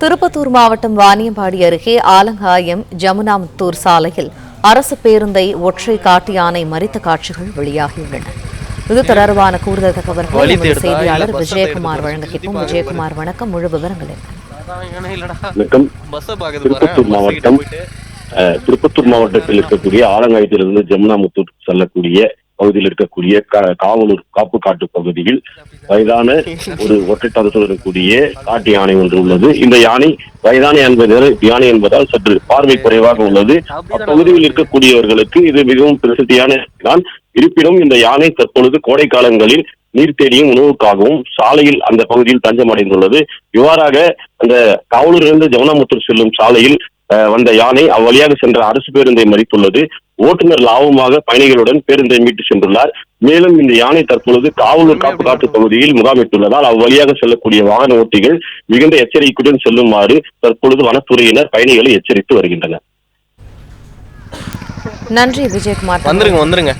திருப்பத்தூர் மாவட்டம் வாணியம்பாடி அருகே ஆலங்காயம் ஜமுனாமுத்தூர் சாலையில் அரசு பேருந்தை ஒற்றை காட்டு யானை மறித்த காட்சிகள் வெளியாகியுள்ளன. இது தொடர்பான கூடுதல் தகவல்களை செய்தியாளர் விஜயகுமார் வழங்க கேட்போம். விஜயகுமார், வணக்கம். முழு விவரங்கள் திருப்பத்தூர் மாவட்டத்தில் இருக்கக்கூடிய ஆலங்காயத்திலிருந்து ஜமுனாமுத்தூர் செல்லக்கூடிய பகுதியில் இருக்கக்கூடிய காவலூர் காப்பு காட்டு பகுதியில் வயதான ஒரு ஒற்றை தரத்தில் இருக்கக்கூடிய காட்டு யானை ஒன்று உள்ளது. இந்த யானை வயதான யானை என்பதால் சற்று பார்வை குறைவாக உள்ளது. அப்பகுதியில் இருக்கக்கூடியவர்களுக்கு இது மிகவும் பிரசித்தியான தான். இருப்பினும் இந்த யானை தற்பொழுது கோடை காலங்களில் நீர் தேடியும் உணவுக்காகவும் சாலையில் அந்த பகுதியில் தஞ்சம் அடைந்துள்ளது. இவ்வாறாக அந்த காவலூரிலிருந்து ஜமுனாமுத்தூர் செல்லும் சாலையில் வந்த யானை அவ்வழியாக சென்ற அரசு பேருந்தை மறித்துள்ளது. ஓட்டுநர் லாபமாக பயணிகளுடன் பேருந்தை மீட்டு சென்றுள்ளார். மேலும் இந்த யானை தற்பொழுது காவலூர் காப்பு காட்டு பகுதியில் முகாமிட்டுள்ளதால் அவ்வழியாக செல்லக்கூடிய வாகன ஓட்டிகள் மிகுந்த எச்சரிக்கையுடன் செல்லுமாறு தற்பொழுது வனத்துறையினர் பயணிகளை எச்சரித்து வருகின்றனர். நன்றி விஜயகுமார். வந்துருங்க.